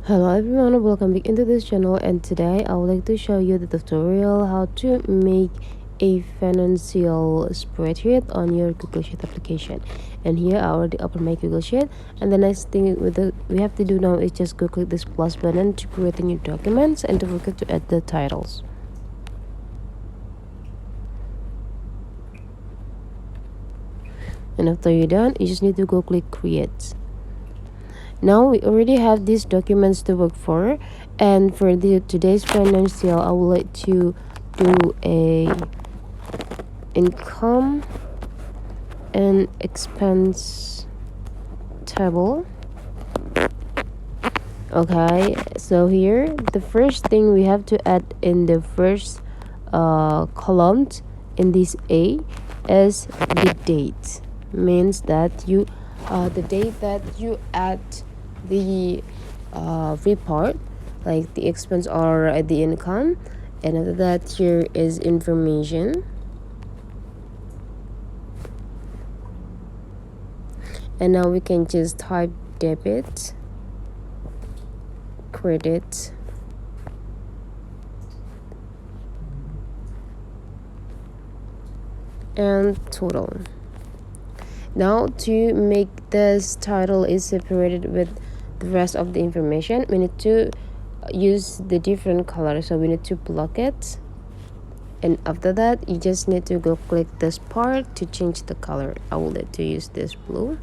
Hello everyone, welcome back into this channel, and today I would like to show you the tutorial how to make a financial spreadsheet on your Google Sheet application. And here I already opened my Google Sheet, and the next thing we have to do now is just go click this plus button to create a new documents, and don't forget to add the titles. And after you're done, you just need to go click create. Now we already have these documents to work for, and for today's financial, I would like to do a income and expense table. Okay, so here the first thing we have to add in the first column in this A is the date. Means that you the date that you add the report, like the expense or the income, and after that here is information, and now we can just type debit, credit, and total. Now to make this title is separated with the rest of the information, we need to use the different color, so we need to block it, and after that you just need to go click this part to change the color. I will let to use this blue.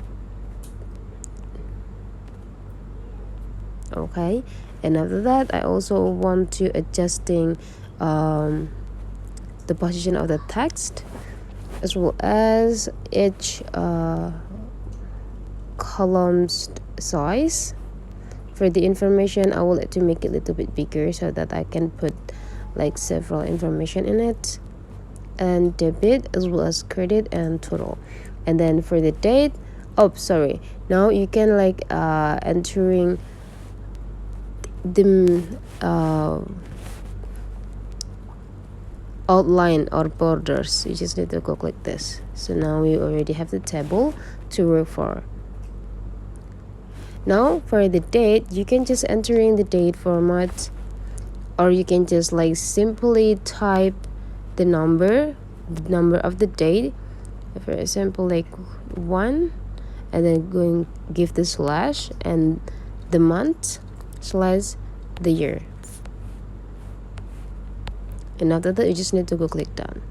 Okay, and after that I also want to adjusting the position of the text, as well as each column's size. For the information, I will like to make it a little bit bigger so that I can put like several information in it, and debit as well as credit and total. And then for the date, now you can like entering the outline or borders. You just need to go click this. So now we already have the table to work for. Now for the date, you can just enter in the date format, or you can just like simply type the number of the date. For example, like 1, and then give the slash and the month slash the year. And after that you just need to go click done.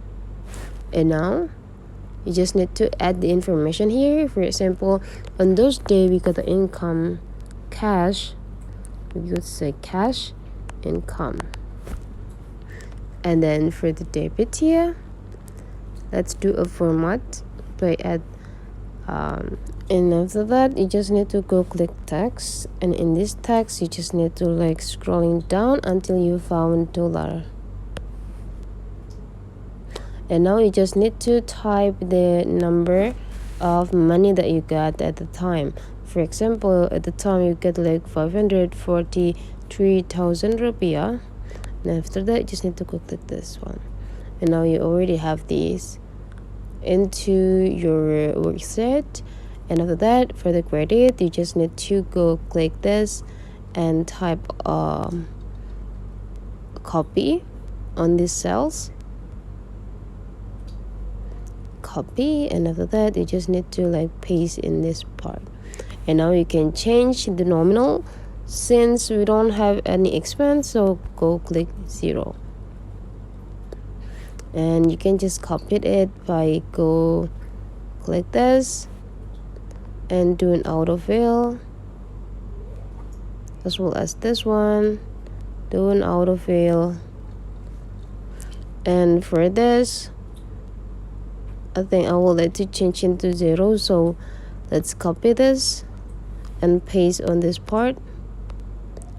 And now you just need to add the information here. For example, on those days we got the income cash, we could say cash income. And then for the debit here, let's do a format by add and after that you just need to go click text, and in this text you just need to like scrolling down until you found dollar. And now you just need to type the number of money that you got at the time. For example, at the time you get like 543,000 rupiah. And after that you just need to go click this one. And now you already have these into your worksheet. And after that, for the credit, you just need to go click this and type copy on these cells. Copy, and after that you just need to like paste in this part. And now you can change the nominal. Since we don't have any expense, so go click 0, and you can just copy it by go click this and do an autofill, as well as this one, do an autofill. And for this, I think I will let it change into 0, so let's copy this and paste on this part.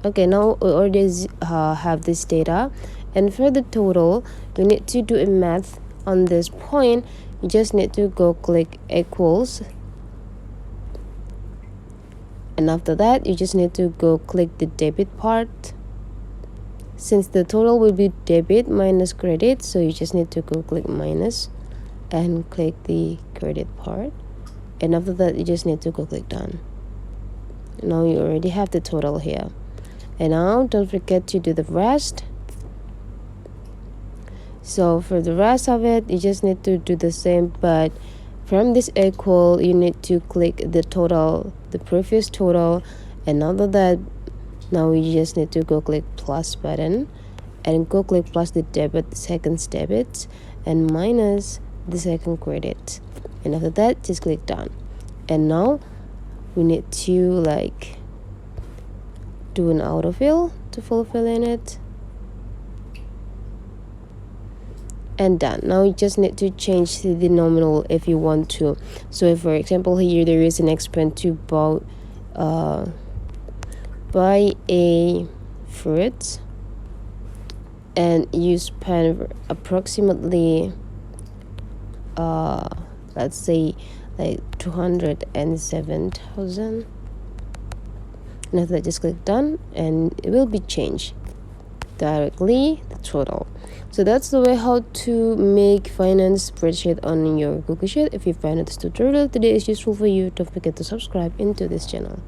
Okay, now we already have this data. And for the total, we need to do a math on this point. You just need to go click equals, and after that you just need to go click the debit part. Since the total will be debit minus credit, so you just need to go click minus and click the credit part. And after that you just need to go click done. Now you already have the total here. And now don't forget to do the rest. So for the rest of it, you just need to do the same, but from this equal you need to click the total, the previous total, and after that now you just need to go click plus button and go click plus the debit, second debit, and minus the second credit, and after that just click done. And now we need to like do an autofill to fulfill in it, and done. Now you just need to change the nominal if you want to. So if for example here there is an expense to buy a fruit, and you spend approximately let's say like 207,000, and after that just click done, and it will be changed directly the total. So that's the way how to make finance spreadsheet on your Google Sheet. If you find this tutorial today is useful for you, don't forget to subscribe into this channel.